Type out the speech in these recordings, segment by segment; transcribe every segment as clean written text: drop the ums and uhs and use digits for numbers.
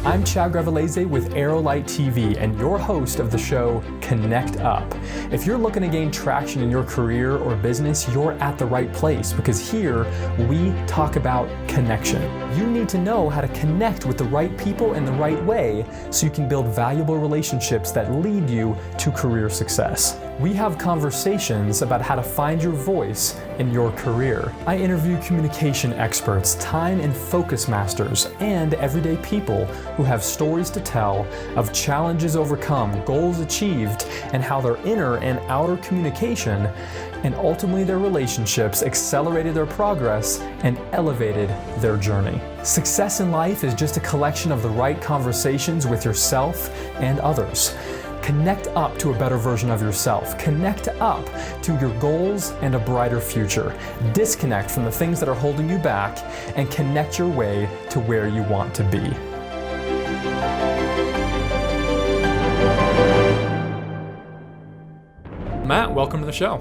I'm Chad Grevalese with Aerolite TV and your host of the show, Connect Up. If you're looking to gain traction in your career or business, you're at the right place because here we talk about connection. You need to know how to connect with the right people in the right way so you can build valuable relationships that lead you to career success. We have conversations about how to find your voice in your career. I interview communication experts, time and focus masters, and everyday people who have stories to tell of challenges overcome, goals achieved, and how their inner and outer communication and ultimately their relationships accelerated their progress and elevated their journey. Success in life is just a collection of the right conversations with yourself and others. Connect up to a better version of yourself. Connect up to your goals and a brighter future. Disconnect from the things that are holding you back and connect your way to where you want to be. Matt, welcome to the show.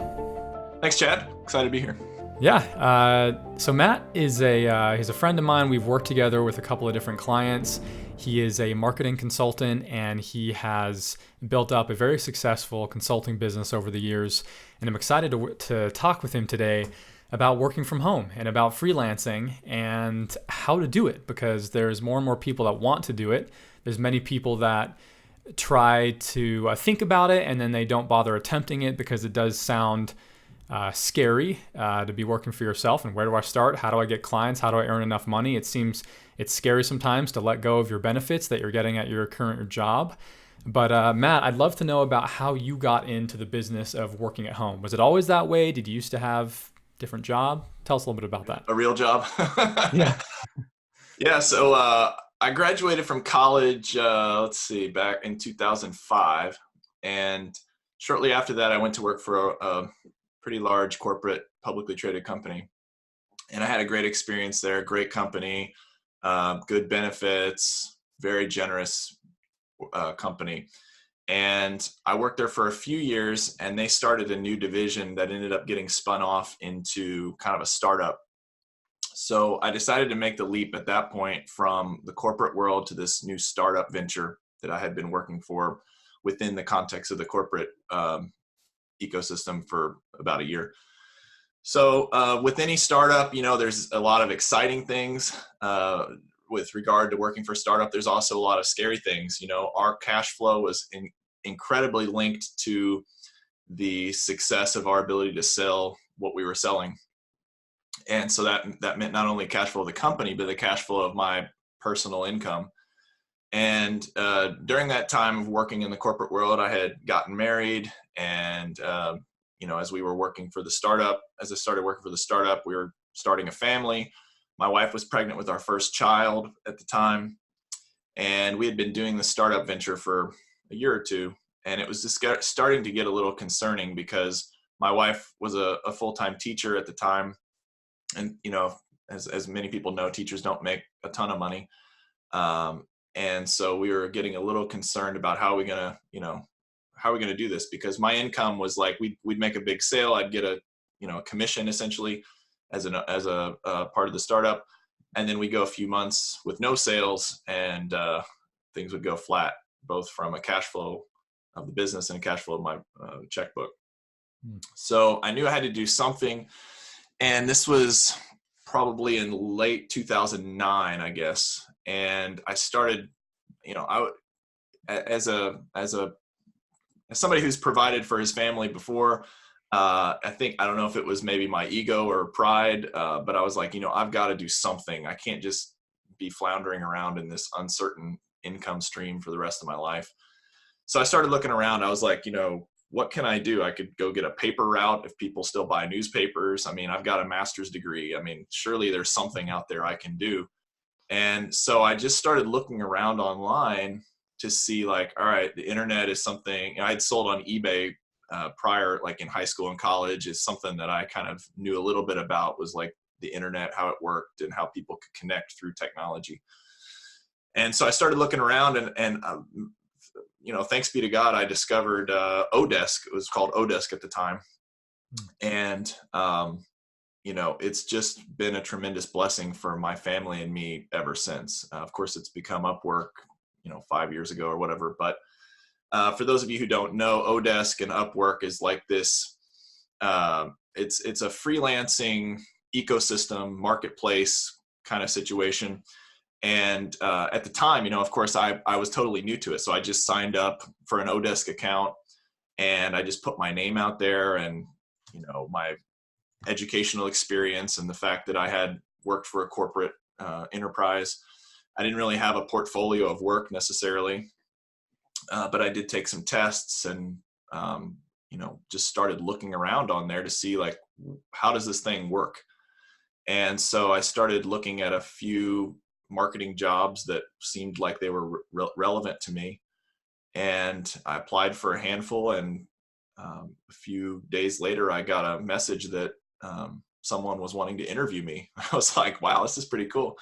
Thanks, Chad. Excited to be here. Yeah, so Matt is he's a friend of mine. We've worked together with a couple of different clients. He is a marketing consultant and he has built up a very successful consulting business over the years. And I'm excited to talk with him today about working from home and about freelancing and how to do it, because there's more and more people that want to do it. There's many people that try to think about it and then they don't bother attempting it because it does sound scary to be working for yourself. And where do I start? How do I get clients? How do I earn enough money? It seems it's scary sometimes to let go of your benefits that you're getting at your current job. But Matt, I'd love to know about how you got into the business of working at home. Was it always that way? Did you used to have a different job? Tell us a little bit about that. A real job? Yeah. Yeah, so I graduated from college, back in 2005. And shortly after that, I went to work for a pretty large corporate publicly traded company. And I had a great experience there, great company, good benefits, very generous company. And I worked there for a few years and they started a new division that ended up getting spun off into kind of a startup. So I decided to make the leap at that point from the corporate world to this new startup venture that I had been working for within the context of the corporate ecosystem for about a year. So with any startup, there's a lot of exciting things with regard to working for a startup. There's also a lot of scary things. Our cash flow was incredibly linked to the success of our ability to sell what we were selling. And so that meant not only cash flow of the company, but the cash flow of my personal income. And during that time of working in the corporate world, I had gotten married. And, as we were working for the startup, as I started working for the startup, we were starting a family. My wife was pregnant with our first child at the time. And we had been doing the startup venture for a year or two. And it was just starting to get a little concerning because my wife was a full-time teacher at the time. And, as many people know, teachers don't make a ton of money. And so we were getting a little concerned about how are we going to do this? Because my income was like, we'd make a big sale. I'd get a commission essentially as a part of the startup. And then we go a few months with no sales and things would go flat, both from a cash flow of the business and a cash flow of my checkbook. So I knew I had to do something. And this was probably in late 2009, I guess. And I started, as somebody who's provided for his family before, I don't know if it was maybe my ego or pride, but I was like, I've got to do something. I can't just be floundering around in this uncertain income stream for the rest of my life. So I started looking around. I was like, what can I do? I could go get a paper route if people still buy newspapers. I mean, I've got a master's degree. I mean, surely there's something out there I can do. And so I just started looking around online to see like, all right, the internet is something I had sold on eBay prior, like in high school and college, is something that I kind of knew a little bit about, was like the internet, how it worked and how people could connect through technology. And so I started looking around and thanks be to God, I discovered Odesk. It was called Odesk at the time. And, it's just been a tremendous blessing for my family and me ever since. Of course, it's become Upwork 5 years ago or whatever. But for those of you who don't know, Odesk and Upwork is like this. It's a freelancing ecosystem, marketplace kind of situation. And at the time, of course, I was totally new to it. So I just signed up for an Odesk account, and I just put my name out there, and my educational experience and the fact that I had worked for a corporate enterprise. I didn't really have a portfolio of work necessarily, but I did take some tests and just started looking around on there to see, like, how does this thing work? And so I started looking at a few marketing jobs that seemed like they were relevant to me. And I applied for a handful, and a few days later, I got a message that someone was wanting to interview me. I was like, wow, this is pretty cool.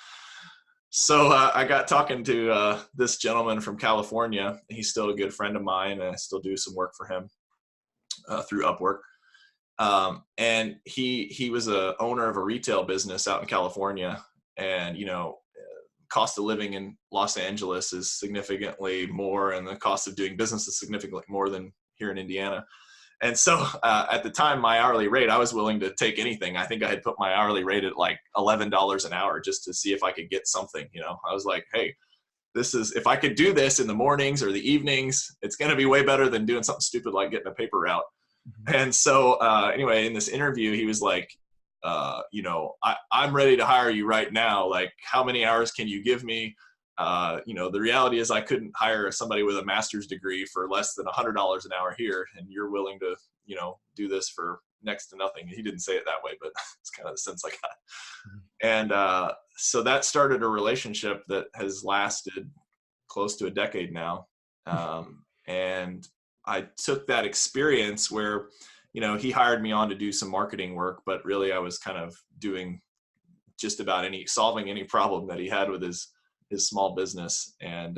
So I got talking to this gentleman from California. He's still a good friend of mine, and I still do some work for him through Upwork. And he was a owner of a retail business out in California, and cost of living in Los Angeles is significantly more, and the cost of doing business is significantly more than here in Indiana. And so at the time, my hourly rate, I was willing to take anything. I think I had put my hourly rate at like $11 an hour just to see if I could get something. I was like, hey, if I could do this in the mornings or the evenings, it's going to be way better than doing something stupid like getting a paper route. Mm-hmm. And so anyway, in this interview, he was like, I'm ready to hire you right now. Like, how many hours can you give me? The reality is I couldn't hire somebody with a master's degree for less than $100 an hour here. And you're willing to, do this for next to nothing. He didn't say it that way, but it's kind of the sense I got. Mm-hmm. And so that started a relationship that has lasted close to a decade now. And I took that experience where, he hired me on to do some marketing work, but really I was kind of doing just about solving any problem that he had with his small business. And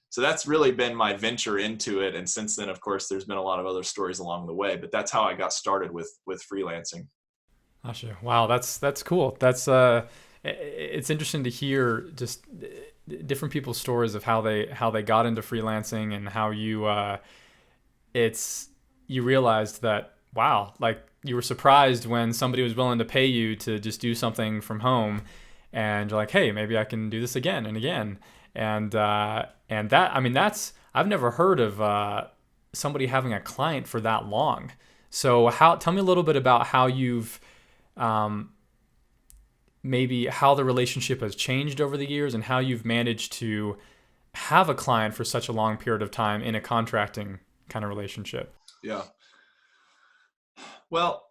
so that's really been my venture into it. And since then, of course, there's been a lot of other stories along the way, but that's how I got started with freelancing. Gotcha. Wow. That's cool. That's it's interesting to hear just different people's stories of how they got into freelancing, and how you realized that, wow, like you were surprised when somebody was willing to pay you to just do something from home, and you're like, hey, maybe I can do this again and again. And that, I've never heard of somebody having a client for that long. So tell me a little bit about how you've, maybe how the relationship has changed over the years, and how you've managed to have a client for such a long period of time in a contracting kind of relationship. Yeah. Well,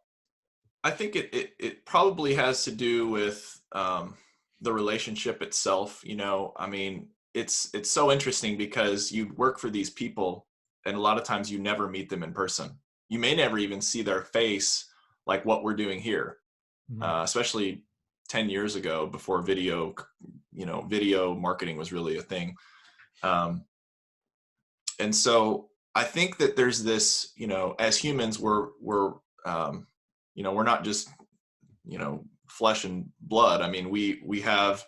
I think it probably has to do with the relationship itself. It's so interesting because you work for these people, and a lot of times you never meet them in person. You may never even see their face, like what we're doing here, especially 10 years ago, before video marketing was really a thing. And so I think that there's this, as humans, we're not just, flesh and blood. I mean, we have,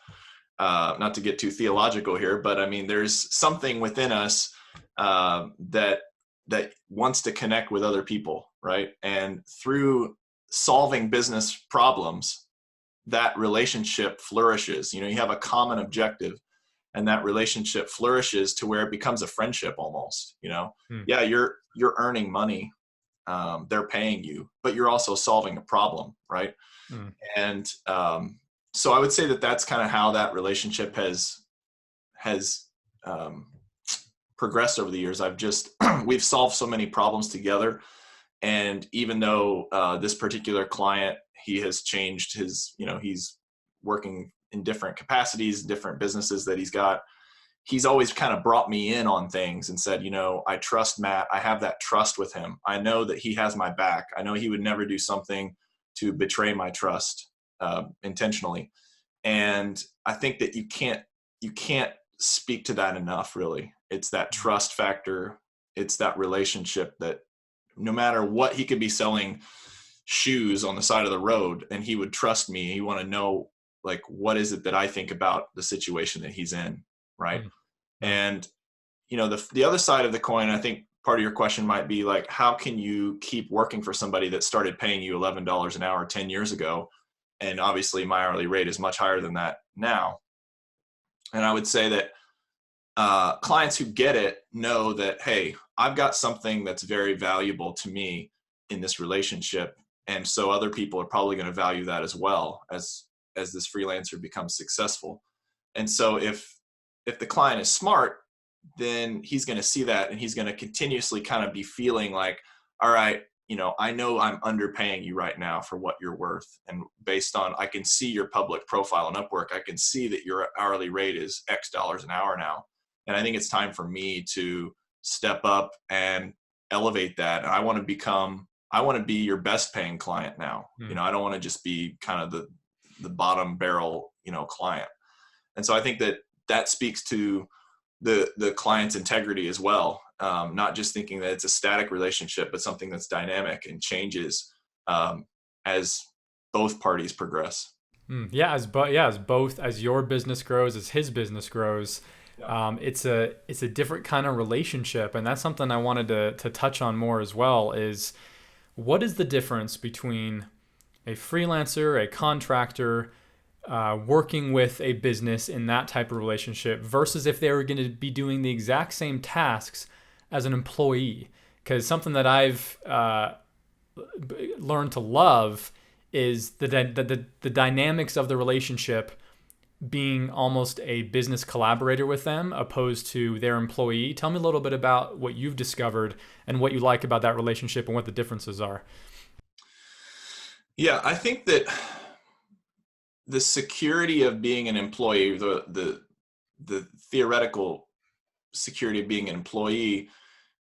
not to get too theological here, but I mean, there's something within us that wants to connect with other people, right? And through solving business problems, that relationship flourishes. You have a common objective, and that relationship flourishes to where it becomes a friendship almost. Yeah, you're earning money, they're paying you, but you're also solving a problem, right? And so I would say that that's kind of how that relationship has progressed over the years. We've solved so many problems together, and even though this particular client, he has changed he's working in different capacities, different businesses that he's got. He's always kind of brought me in on things and said, I trust Matt. I have that trust with him. I know that he has my back. I know he would never do something to betray my trust intentionally. And I think that you can't speak to that enough, really. It's that trust factor. It's that relationship that no matter what, he could be selling shoes on the side of the road and he would trust me. He want to know, like, what is it that I think about the situation that he's in, right? And, the other side of the coin, I think part of your question might be like, how can you keep working for somebody that started paying you $11 an hour 10 years ago? And obviously my hourly rate is much higher than that now. And I would say that clients who get it know that, hey, I've got something that's very valuable to me in this relationship. And so other people are probably going to value that as well as this freelancer becomes successful. And so if the client is smart, then he's going to see that, and he's going to continuously kind of be feeling like, all right, I know I'm underpaying you right now for what you're worth. And based on, I can see your public profile on Upwork, I can see that your hourly rate is X dollars an hour now. And I think it's time for me to step up and elevate that. And I want to be your best paying client now. I don't want to just be kind of the bottom barrel, client. And so I think that speaks to the client's integrity as well. Not just thinking that it's a static relationship, but something that's dynamic and changes as both parties progress. As your business grows, as his business grows, it's a different kind of relationship. And that's something I wanted to touch on more as well, is what is the difference between a freelancer, a contractor, working with a business in that type of relationship versus if they were going to be doing the exact same tasks as an employee? Because something that I've learned to love is the dynamics of the relationship being almost a business collaborator with them opposed to their employee. Tell me a little bit about what you've discovered and what you like about that relationship and what the differences are. Yeah, I think that the security of being an employee, the theoretical security of being an employee,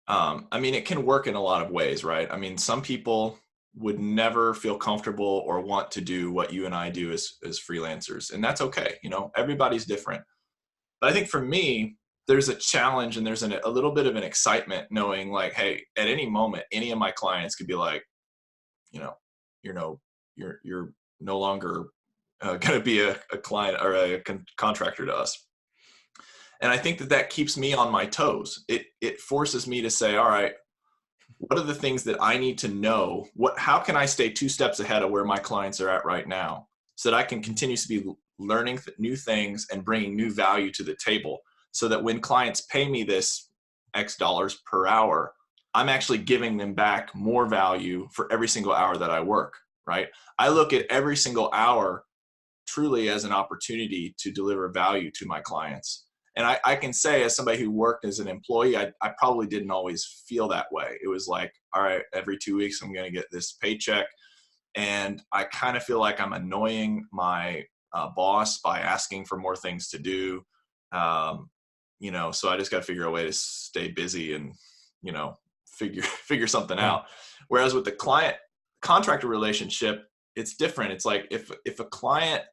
it can work in a lot of ways, right? Some people would never feel comfortable or want to do what you and I do as freelancers, and that's okay. Everybody's different. But I think for me, there's a challenge and there's a little bit of an excitement knowing like, hey, at any moment, any of my clients could be like, you're no longer going to be a client or a contractor to us. And I think that keeps me on my toes. It forces me to say, all right, what are the things that I need to know? How can I stay 2 steps ahead of where my clients are at right now so that I can continue to be learning new things and bringing new value to the table, so that when clients pay me this X dollars per hour, I'm actually giving them back more value for every single hour that I work, right? I look at every single hour truly as an opportunity to deliver value to my clients. And I can say, as somebody who worked as an employee, I probably didn't always feel that way. It was like, all right, every 2 weeks I'm going to get this paycheck. And I kind of feel like I'm annoying my boss by asking for more things to do. So I just got to figure a way to stay busy and, figure something out. Whereas with the client contractor relationship, it's different. It's like if a client,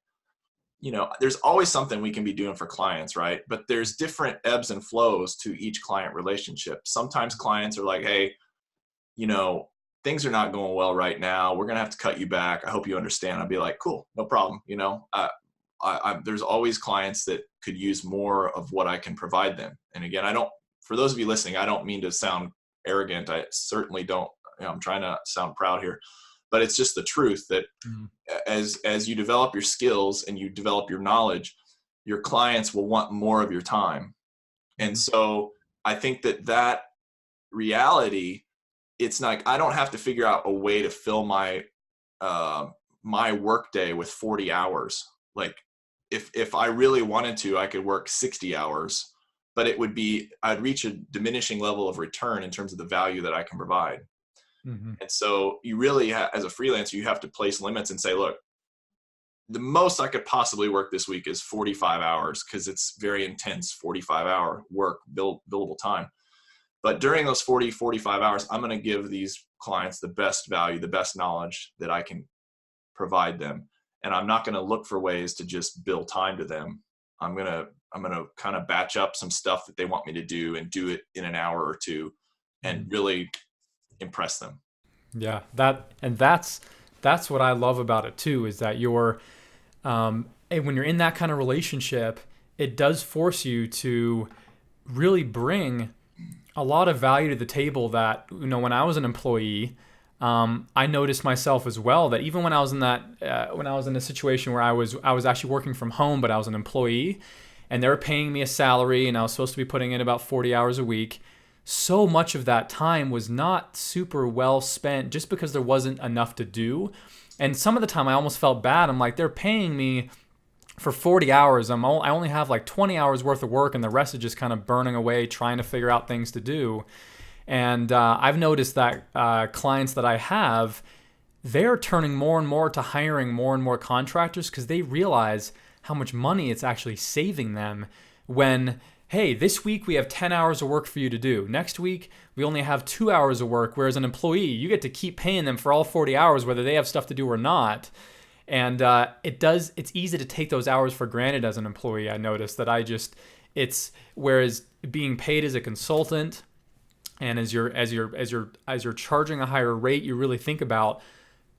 there's always something we can be doing for clients, right? But there's different ebbs and flows to each client relationship. Sometimes clients are like, hey, things are not going well right now. We're going to have to cut you back. I hope you understand. I'll be like, cool, no problem. There's always clients that could use more of what I can provide them. And again, for those of you listening, I don't mean to sound arrogant. I certainly don't. I'm trying to sound proud here. But it's just the truth that as you develop your skills and you develop your knowledge, your clients will want more of your time. And so I think that reality, it's like, I don't have to figure out a way to fill my work day with 40 hours. Like if I really wanted to, I could work 60 hours, but I'd reach a diminishing level of return in terms of the value that I can provide. And so you really, as a freelancer, you have to place limits and say, look, the most I could possibly work this week is 45 hours because it's very intense 45-hour work, billable time. But during those 45 hours, I'm going to give these clients the best value, the best knowledge that I can provide them. And I'm not going to look for ways to just bill time to them. I'm going to kind of batch up some stuff that they want me to do and do it in an hour or two and really impress them. Yeah, that's what I love about it too, is that when you're in that kind of relationship, it does force you to really bring a lot of value to the table that, when I was an employee, I noticed myself as well that even when I was in when I was in a situation where I was actually working from home, but I was an employee and they were paying me a salary and I was supposed to be putting in about 40 hours a week. So much of that time was not super well spent just because there wasn't enough to do. And some of the time I almost felt bad. I'm like, they're paying me for 40 hours. I only have like 20 hours worth of work and the rest is just kind of burning away trying to figure out things to do. And I've noticed that clients that I have, they're turning more and more to hiring more and more contractors because they realize how much money it's actually saving them when, hey, this week we have 10 hours of work for you to do. Next week, we only have 2 hours of work, whereas an employee, you get to keep paying them for all 40 hours, whether they have stuff to do or not. And it's easy to take those hours for granted as an employee. I noticed that whereas being paid as a consultant, and as you're charging a higher rate, you really think about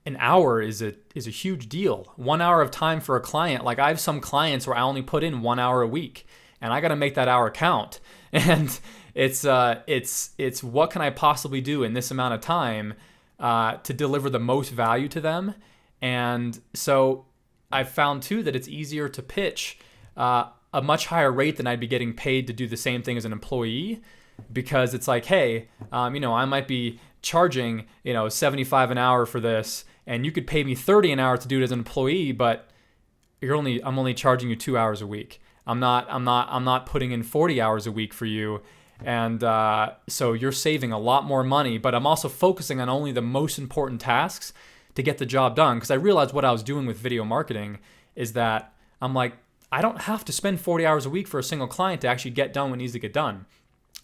an hour is a huge deal. 1 hour of time for a client. Like I have some clients where I only put in 1 hour a week, and I got to make that hour count. And it's what can I possibly do in this amount of time to deliver the most value to them. And so I've found too that it's easier to pitch a much higher rate than I'd be getting paid to do the same thing as an employee. Because it's like, hey, I might be charging, 75 an hour for this, and you could pay me 30 an hour to do it as an employee, but I'm only charging you 2 hours a week. I'm not putting in 40 hours a week for you. And so you're saving a lot more money, but I'm also focusing on only the most important tasks to get the job done. Because I realized what I was doing with video marketing is that I'm like, I don't have to spend 40 hours a week for a single client to actually get done what needs to get done.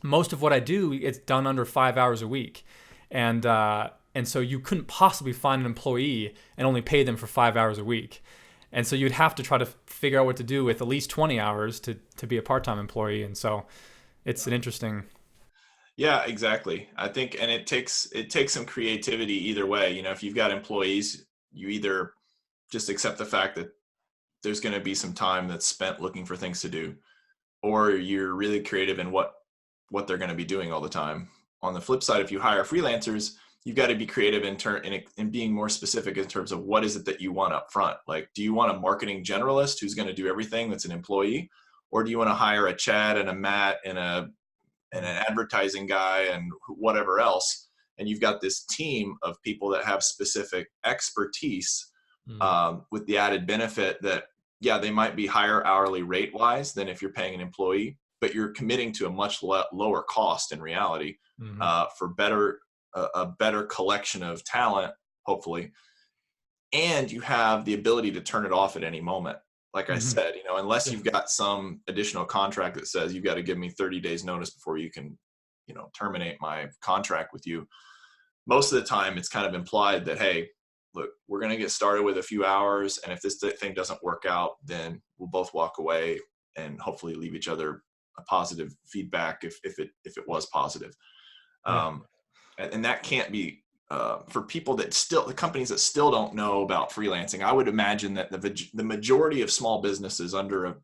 Most of what I do, it's done under 5 hours a week. And so you couldn't possibly find an employee and only pay them for 5 hours a week. And so you'd have to try to figure out what to do with at least 20 hours to be a part-time employee. And so it's an interesting. Yeah, exactly. I think, and it takes some creativity either way. If you've got employees, you either just accept the fact that there's going to be some time that's spent looking for things to do, or you're really creative in what they're going to be doing all the time. On the flip side, if you hire freelancers, you've got to be creative in being more specific in terms of what is it that you want up front. Like, do you want a marketing generalist who's going to do everything that's an employee, or do you want to hire a Chad and a Matt and an advertising guy and whatever else? And you've got this team of people that have specific expertise, with the added benefit that, yeah, they might be higher hourly rate wise than if you're paying an employee, but you're committing to a much lower cost in reality, for a better collection of talent, hopefully. And you have the ability to turn it off at any moment. Like I said, unless you've got some additional contract that says you've got to give me 30 days notice before you can, terminate my contract with you. Most of the time it's kind of implied that, hey, look, we're going to get started with a few hours, and if this thing doesn't work out, then we'll both walk away and hopefully leave each other a positive feedback if it was positive. And that can't be for people the companies that still don't know about freelancing. I would imagine that the majority of small businesses under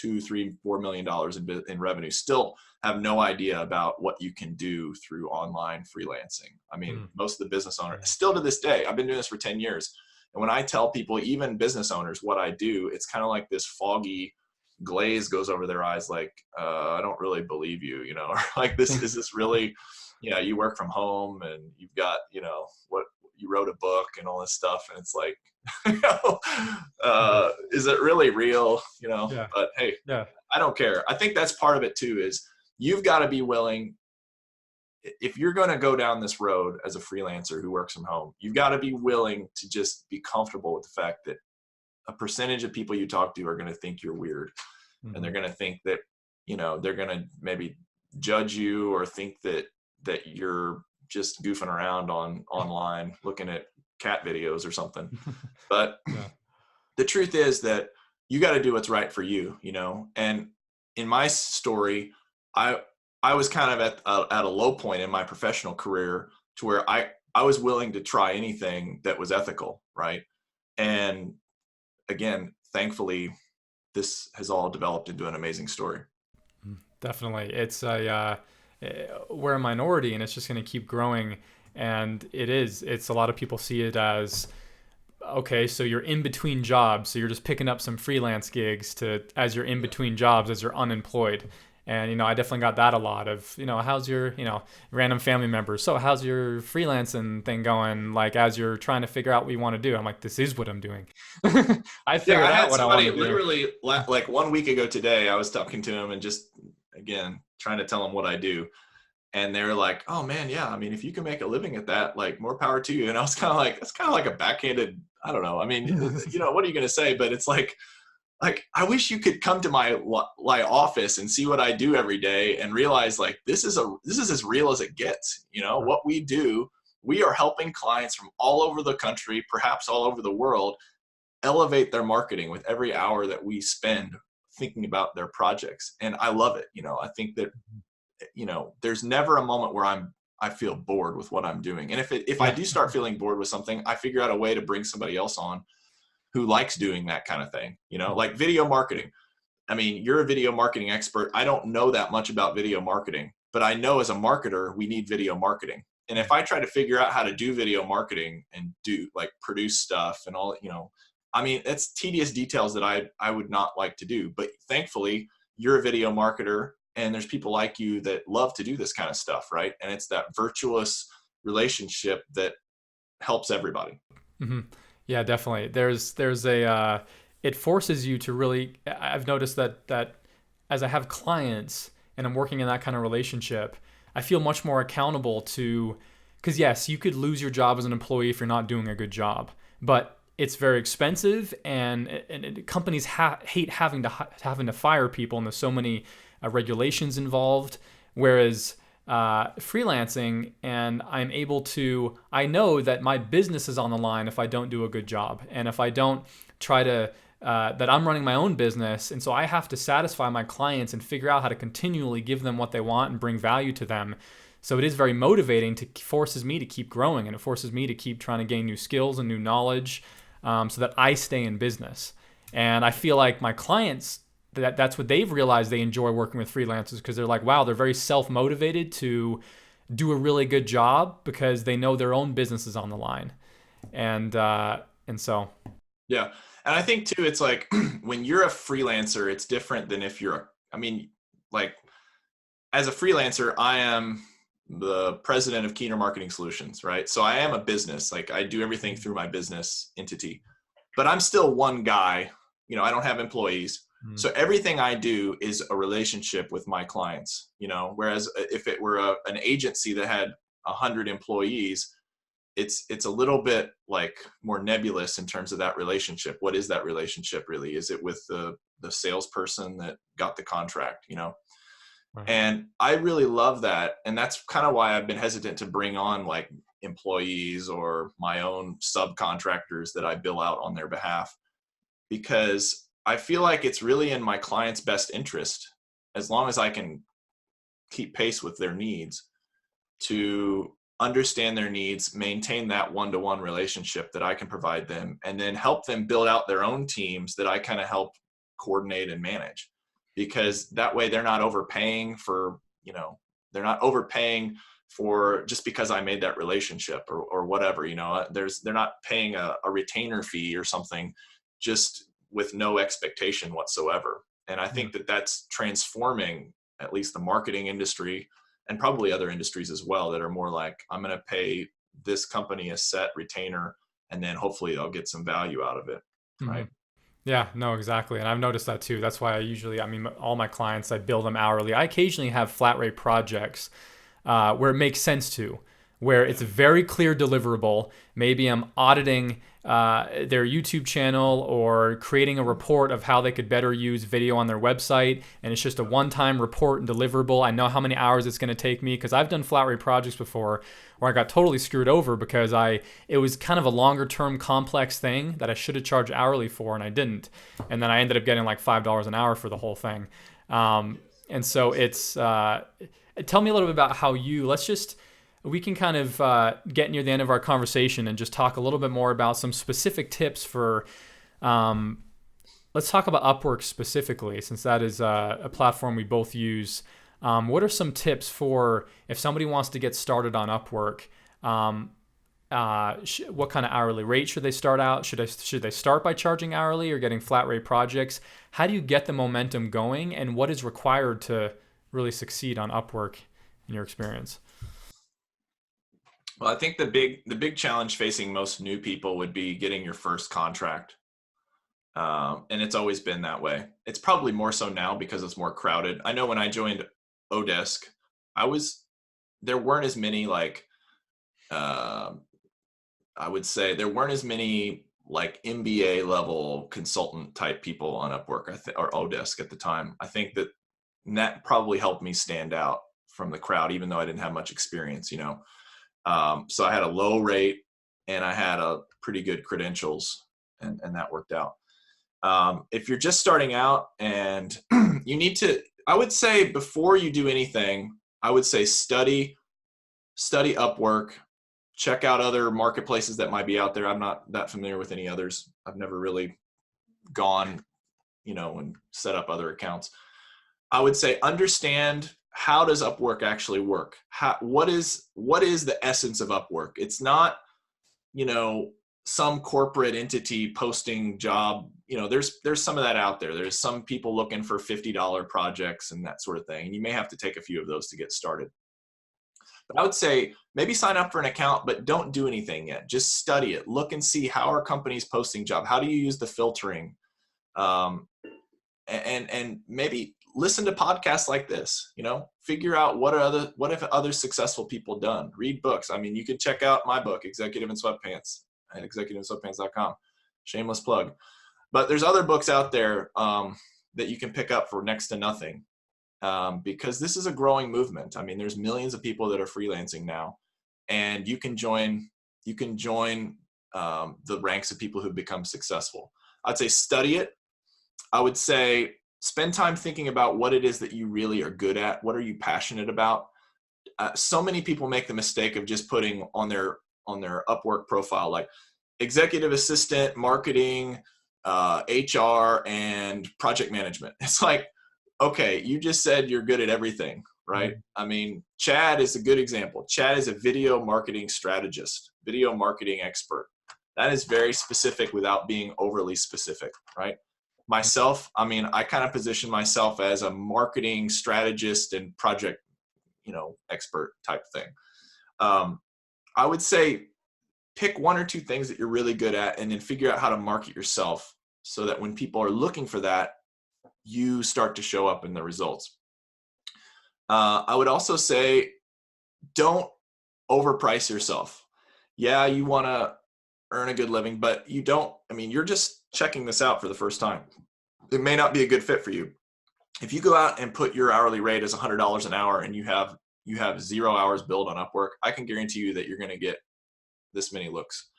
$2, $3, $4 million in revenue still have no idea about what you can do through online freelancing. I mean, most of the business owners still to this day, I've been doing this for 10 years. And when I tell people, even business owners, what I do, it's kind of like this foggy glaze goes over their eyes. Like, I don't really believe you, or like, is this really, you work from home and you've got, what you wrote a book and all this stuff. And it's like, is it really real? But hey, I don't care. I think that's part of it too, is you've got to be willing, if you're going to go down this road as a freelancer who works from home, you've got to be willing to just be comfortable with the fact that a percentage of people you talk to are going to think you're weird. And they're going to think that, they're going to maybe judge you or think that you're just goofing around online looking at cat videos or something. But the truth is that you got to do what's right for you, and in my story, I was kind of at a low point in my professional career to where I was willing to try anything that was ethical. Right. And again, thankfully, this has all developed into an amazing story. Definitely. We're a minority and it's just going to keep growing. And it's a lot of people see it as, okay, so you're in between jobs. So you're just picking up some freelance gigs as you're in between jobs, as you're unemployed. And, I definitely got that a lot of, how's your, random family members. So how's your freelancing thing going? Like, as you're trying to figure out what you want to do, I'm like, this is what I'm doing. I figured I out had what I want somebody to do. literally like 1 week ago today, I was talking to him and just, again, trying to tell him what I do. And they're like, oh man, yeah, I mean, if you can make a living at that, like, more power to you. And I was kind of like, that's kind of like a backhanded, I don't know. I mean, what are you going to say? But it's like, I wish you could come to my office and see what I do every day and realize, like, this is as real as it gets. What we do, we are helping clients from all over the country, perhaps all over the world, elevate their marketing with every hour that we spend thinking about their projects. And I love it. I think that, there's never a moment where I feel bored with what I'm doing. And if I do start feeling bored with something, I figure out a way to bring somebody else on who likes doing that kind of thing, like video marketing. I mean, you're a video marketing expert. I don't know that much about video marketing, but I know as a marketer, we need video marketing. And if I try to figure out how to do video marketing and do, like, produce stuff and all, I mean, it's tedious details that I would not like to do. But thankfully, you're a video marketer and there's people like you that love to do this kind of stuff, right? And it's that virtuous relationship that helps everybody. Mm-hmm. Yeah, definitely. It forces you to really, I've noticed that as I have clients and I'm working in that kind of relationship, I feel much more accountable because yes, you could lose your job as an employee if you're not doing a good job, but it's very expensive and companies hate having to fire people, and there's so many regulations involved. Whereas freelancing, and I know that my business is on the line if I don't do a good job, and if I don't try to, that I'm running my own business, and so I have to satisfy my clients and figure out how to continually give them what they want and bring value to them. So it is very motivating. Forces me to keep growing, and it forces me to keep trying to gain new skills and new knowledge, so that I stay in business. And I feel like my clients, that's what they've realized. They enjoy working with freelancers because they're like, wow, they're very self-motivated to do a really good job because they know their own business is on the line. And so. Yeah. And I think too, it's like when you're a freelancer, it's different than if like, as a freelancer, I am the president of Keener Marketing Solutions, right? So I am a business, like I do everything through my business entity, but I'm still one guy, I don't have employees. So everything I do is a relationship with my clients, whereas if it were an agency that had 100 employees, it's a little bit like more nebulous in terms of that relationship. What is that relationship really? Is it with the salesperson that got the contract, Right. And I really love that. And that's kind of why I've been hesitant to bring on like employees or my own subcontractors that I bill out on their behalf, because I feel like it's really in my client's best interest, as long as I can keep pace with their needs, to understand their needs, maintain that one-to-one relationship that I can provide them, and then help them build out their own teams that I kind of help coordinate and manage. Because that way they're not overpaying for, just because I made that relationship or whatever, they're not paying a retainer fee or something just with no expectation whatsoever. And I think that that's transforming at least the marketing industry, and probably other industries as well, that are more like, I'm going to pay this company a set retainer and then hopefully I'll get some value out of it. Right. Yeah, no, exactly. And I've noticed that too. That's why all my clients, I bill them hourly. I occasionally have flat rate projects where it makes sense to, where it's a very clear deliverable. Maybe I'm auditing their YouTube channel or creating a report of how they could better use video on their website, and it's just a one-time report and deliverable. I know how many hours it's going to take me, because I've done flat rate projects before where I got totally screwed over because it was kind of a longer term complex thing that I should have charged hourly for, and I didn't. And then I ended up getting like $5 an hour for the whole thing. And so it's tell me a little bit about how we can kind of get near the end of our conversation and just talk a little bit more about some specific tips for Let's talk about Upwork specifically, since that is a platform we both use. What are some tips for if somebody wants to get started on Upwork? Um, what kind of hourly rate should they start out? Should they start by charging hourly or getting flat rate projects? How do you get the momentum going, and what is required to really succeed on Upwork in your experience? Well, I think the big challenge facing most new people would be getting your first contract. And it's always been that way. It's probably more so now because it's more crowded. I know when I joined Odesk, I was there weren't as many like uh, I would say there weren't as many like MBA level consultant type people on Upwork, or Odesk at the time. I think that probably helped me stand out from the crowd, even though I didn't have much experience. So I had a low rate and I had a pretty good credentials, and that worked out. If you're just starting out and you need to, I would say before you do anything, I would say study Upwork, check out other marketplaces that might be out there. I'm not that familiar with any others. I've never really gone, and set up other accounts. I would say understand, how does Upwork actually work? What is the essence of Upwork? It's not, some corporate entity posting job. There's some of that out there. There's some people looking for $50 projects and that sort of thing. And you may have to take a few of those to get started. But I would say maybe sign up for an account, but don't do anything yet. Just study it. Look and see, how are companies posting job? How do you use the filtering? Um, and maybe listen to podcasts like this. Figure out what have other successful people done. Read books. I mean, you can check out my book, Executive in Sweatpants, at executivesweatpants.com. Shameless plug. But there's other books out there that you can pick up for next to nothing, because this is a growing movement. I mean, there's millions of people that are freelancing now, and you can join the ranks of people who've become successful. I'd say study it. I would say spend time thinking about what it is that you really are good at. What are you passionate about? So many people make the mistake of just putting on their Upwork profile like executive assistant, marketing, HR, and project management. It's like, okay, you just said you're good at everything, right? I mean, Chad is a good example. Chad is a video marketing strategist, video marketing expert. That is very specific without being overly specific, right? Myself, I mean, I kind of position myself as a marketing strategist and project, expert type thing. I would say pick one or two things that you're really good at, and then figure out how to market yourself so that when people are looking for that, you start to show up in the results. I would also say, don't overprice yourself. Yeah, you want to earn a good living, but you're just checking this out for the first time. It may not be a good fit for you. If you go out and put your hourly rate as $100 an hour and you have 0 hours billed on Upwork, I can guarantee you that you're going to get this many looks.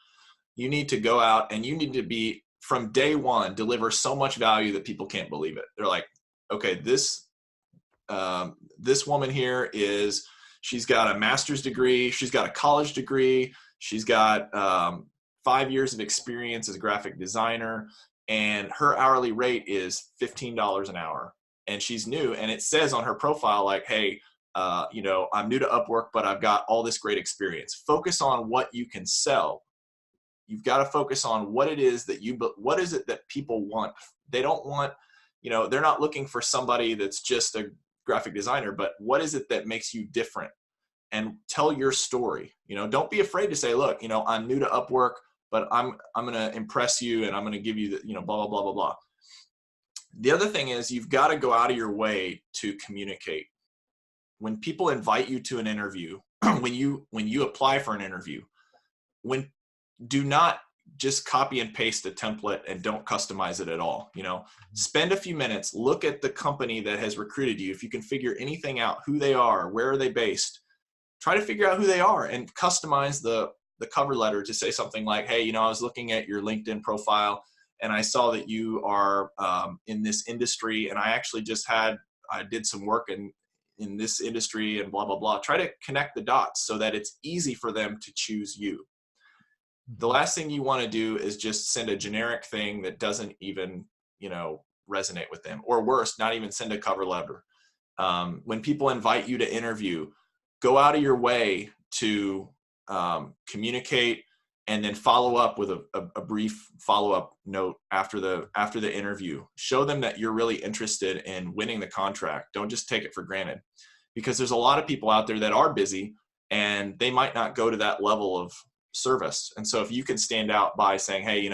You need to go out and you need to be, from day one, deliver so much value that people can't believe it. They're like, okay, this woman here she's got a master's degree, she's got a college degree, she's got 5 years of experience as a graphic designer, and her hourly rate is $15 an hour, and she's new, and it says on her profile like, hey, I'm new to Upwork, but I've got all this great experience. Focus on what you can sell. You've got to focus on what it is what is it that people want. They don't want, they're not looking for somebody that's just a graphic designer, but what is it that makes you different? And tell your story. Don't be afraid to say, look, I'm new to Upwork, but I'm going to impress you, and I'm going to give you the, blah, blah, blah, blah, blah. The other thing is, you've got to go out of your way to communicate. When people invite you to an interview, when you apply for an interview, do not just copy and paste a template and don't customize it at all. Spend a few minutes, look at the company that has recruited you. If you can figure anything out, who they are, where are they based, try to figure out who they are and customize the cover letter to say something like, hey, I was looking at your LinkedIn profile and I saw that you are in this industry, and I actually I did some work in this industry and blah, blah, blah. Try to connect the dots so that it's easy for them to choose you. The last thing you want to do is just send a generic thing that doesn't even, resonate with them, or worse, not even send a cover letter. When people invite you to interview, go out of your way to communicate and then follow up with a brief follow-up note after the interview. Show them that you're really interested in winning the contract. Don't just take it for granted, because there's a lot of people out there that are busy and they might not go to that level of service. And so if you can stand out by saying, hey,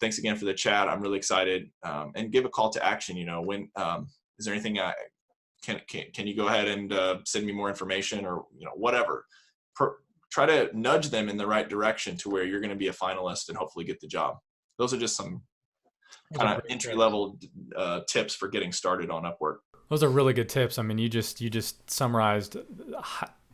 thanks again for the chat, I'm really excited, and give a call to action. When is there anything can you go ahead and send me more information, or whatever. Try to nudge them in the right direction to where you're going to be a finalist and hopefully get the job. Those are just some kind of entry level tips for getting started on Upwork. Those are really good tips. I mean, you just summarized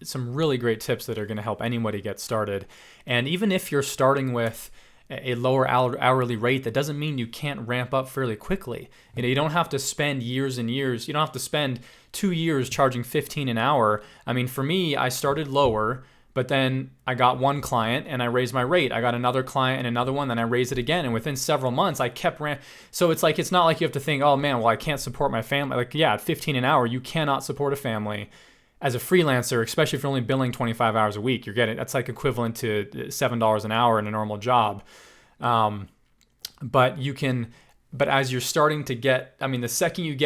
some really great tips that are going to help anybody get started. And even if you're starting with a lower hourly rate, that doesn't mean you can't ramp up fairly quickly. You don't have to spend years and years. You don't have to spend 2 years charging $15 an hour. I mean, for me, I started lower, but then I got one client and I raised my rate. I got another client and another one, then I raised it again. And within several months, I kept So it's not like you have to think, oh man, well, I can't support my family. Like, yeah, at $15 an hour, you cannot support a family. As a freelancer, especially if you're only billing 25 hours a week, that's like equivalent to $7 an hour in a normal job. But as you're starting to get, the second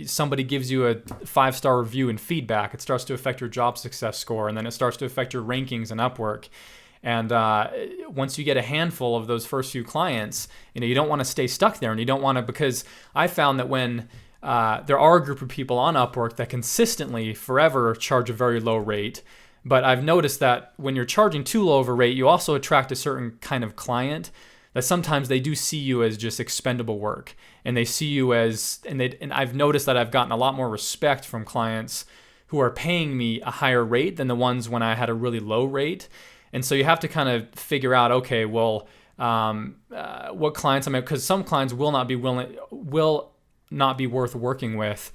somebody gives you a 5-star review and feedback, it starts to affect your job success score, and then it starts to affect your rankings in Upwork. And once you get a handful of those first few clients, you don't want to stay stuck there, and you don't want to, because I found that when there are a group of people on Upwork that consistently forever charge a very low rate. But I've noticed that when you're charging too low of a rate, you also attract a certain kind of client that sometimes they do see you as just expendable work. And they see you as, and I've noticed that I've gotten a lot more respect from clients who are paying me a higher rate than the ones when I had a really low rate. And so you have to kind of figure out, okay, well, what clients because some clients will not be worth working with,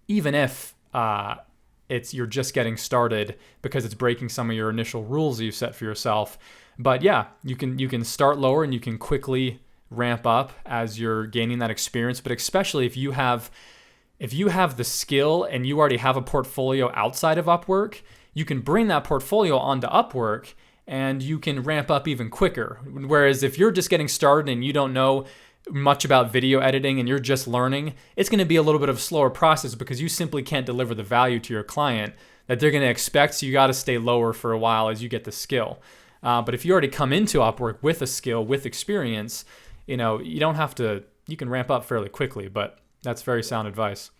even if you're just getting started, because it's breaking some of your initial rules you've set for yourself. But yeah, you can start lower and you can quickly ramp up as you're gaining that experience. But especially if you have the skill and you already have a portfolio outside of Upwork, you can bring that portfolio onto Upwork and you can ramp up even quicker. Whereas if you're just getting started and you don't know much about video editing and you're just learning, it's going to be a little bit of a slower process because you simply can't deliver the value to your client that they're going to expect. So you got to stay lower for a while as you get the skill. But if you already come into Upwork with a skill, with experience, you don't have to, you can ramp up fairly quickly, but that's very sound advice.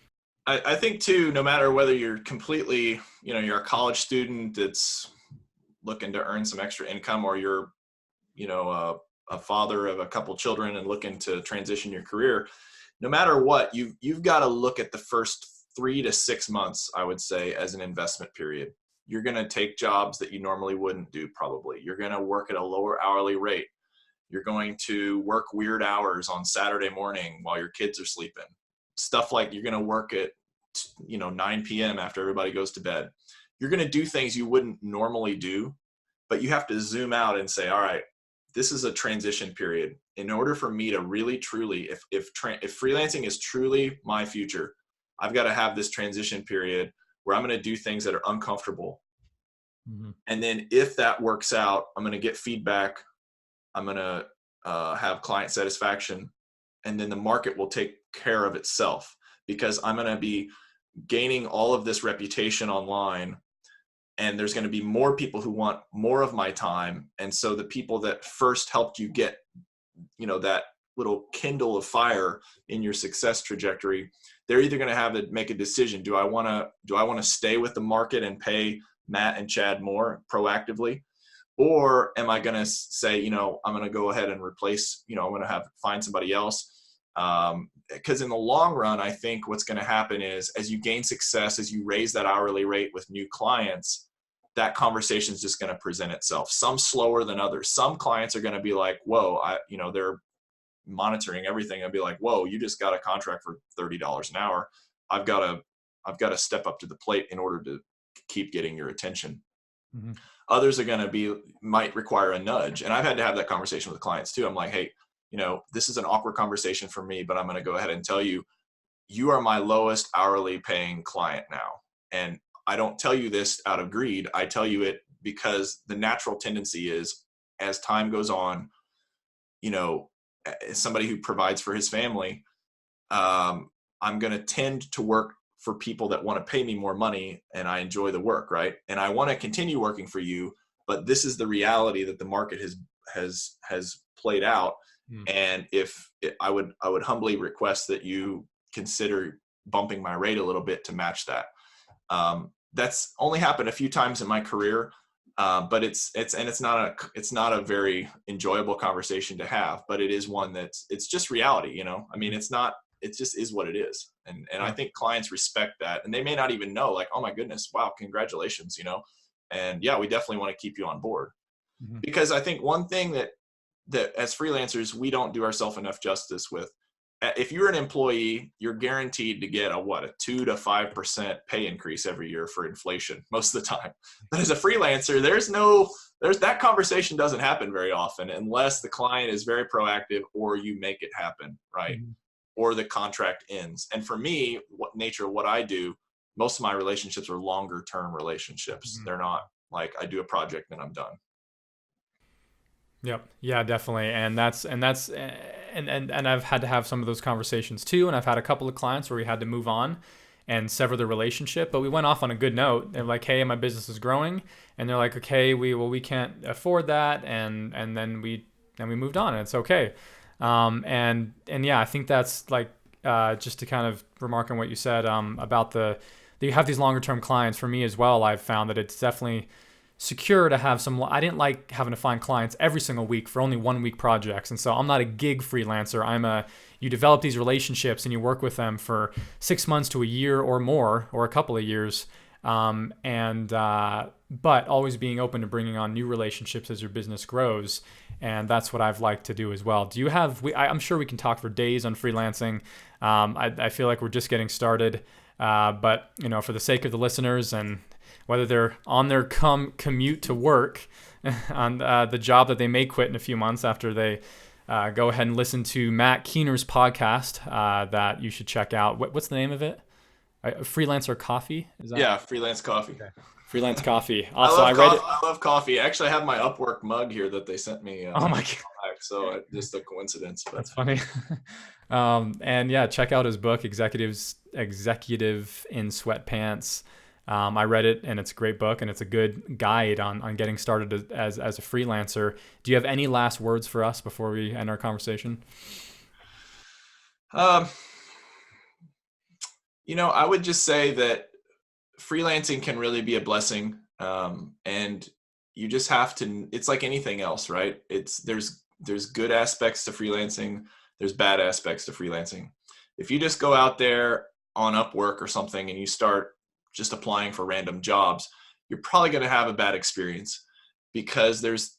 I think too, no matter whether you're completely, you're a college student that's looking to earn some extra income, or you're, a father of a couple children and looking to transition your career, no matter what, you've got to look at the first 3 to 6 months, I would say, as an investment period. You're going to take jobs that you normally wouldn't do, probably. You're going to work at a lower hourly rate. You're going to work weird hours on Saturday morning while your kids are sleeping. Stuff like you're going to work at 9 p.m. after everybody goes to bed. You're going to do things you wouldn't normally do, but you have to zoom out and say, all right, this is a transition period. In order for me to really, truly, if freelancing is truly my future, I've got to have this transition period where I'm going to do things that are uncomfortable. Mm-hmm. And then if that works out, I'm going to get feedback. I'm going to have client satisfaction, and then the market will take care of itself, because I'm going to be gaining all of this reputation online, and there's going to be more people who want more of my time. And so the people that first helped you get, that little kindle of fire in your success trajectory, they're either going to have to make a decision. Do I want to stay with the market and pay Matt and Chad more proactively? Or am I going to say, I'm going to go ahead and replace, I'm going to find somebody else? Because in the long run, I think what's going to happen is, as you gain success, as you raise that hourly rate with new clients, that conversation is just going to present itself. Some slower than others. Some clients are going to be like, whoa, they're monitoring everything and be like, whoa, you just got a contract for $30 an hour. I've got to step up to the plate in order to keep getting your attention. Mm-hmm. Others are going to might require a nudge. And I've had to have that conversation with clients too. I'm like, hey, this is an awkward conversation for me, but I'm going to go ahead and tell you, you are my lowest hourly paying client now. And I don't tell you this out of greed. I tell you it because the natural tendency is, as time goes on, as somebody who provides for his family, I'm going to tend to work for people that want to pay me more money, and I enjoy the work, right? And I want to continue working for you, but this is the reality that the market has played out. And I would humbly request that you consider bumping my rate a little bit to match that. That's only happened a few times in my career, but it's not a very enjoyable conversation to have, but it is one it's just reality, I mean, it just is what it is. And I think clients respect that, and they may not even know, like, oh my goodness, wow, congratulations, and yeah, we definitely want to keep you on board. Because I think one thing that as freelancers, we don't do ourselves enough justice with. If you're an employee, you're guaranteed to get a 2 to 5% pay increase every year for inflation most of the time. But as a freelancer, that conversation doesn't happen very often unless the client is very proactive or you make it happen, right? Or the contract ends. And for me, what I do, most of my relationships are longer term relationships. They're not like I do a project and I'm done. Yep. Yeah, definitely. And I've had to have some of those conversations too. And I've had a couple of clients where we had to move on and sever the relationship, but we went off on a good note. They're like, hey, my business is growing. And they're like, okay, we can't afford that. And then we moved on, and it's okay. And yeah, I think that's like, just to kind of remark on what you said, about you have these longer term clients. For me as well, I've found that it's definitely secure to have I didn't like having to find clients every single week for only 1 week projects. And so I'm not a gig freelancer. You develop these relationships and you work with them for 6 months to a year or more, or a couple of years. But always being open to bringing on new relationships as your business grows. And that's what I've liked to do as well. Do you have, I'm sure we can talk for days on freelancing. I feel like we're just getting started. But for the sake of the listeners, and whether they're on their commute to work on the job that they may quit in a few months after they go ahead and listen to Matt Keener's podcast that you should check out. What's the name of it? Freelancer Coffee? Is that? Yeah, Freelance Coffee. Okay. Freelance Coffee. Also, I love coffee. Actually, I have my Upwork mug here that they sent me. Oh my God. So just a coincidence. But. That's funny. And yeah, check out his book, Executive in Sweatpants. I read it, and it's a great book, and it's a good guide on getting started as a freelancer. Do you have any last words for us before we end our conversation? I would just say that freelancing can really be a blessing, and you just have to. It's like anything else, right? There's good aspects to freelancing. There's bad aspects to freelancing. If you just go out there on Upwork or something and you start just applying for random jobs, you're probably going to have a bad experience, because there's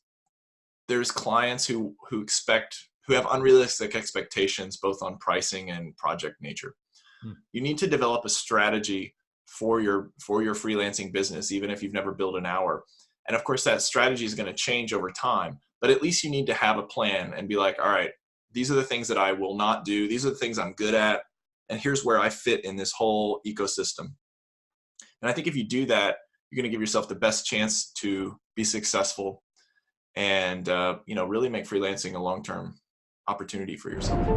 clients who have unrealistic expectations, both on pricing and project nature. You need to develop a strategy for your freelancing business, even if you've never billed an hour. And of course, that strategy is going to change over time, but at least you need to have a plan and be like, all right, these are the things that I will not do. These are the things I'm good at. And here's where I fit in this whole ecosystem. And I think if you do that, you're going to give yourself the best chance to be successful and, really make freelancing a long-term opportunity for yourself.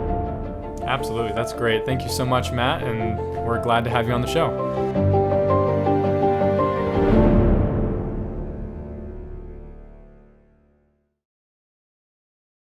Absolutely. That's great. Thank you so much, Matt. And we're glad to have you on the show.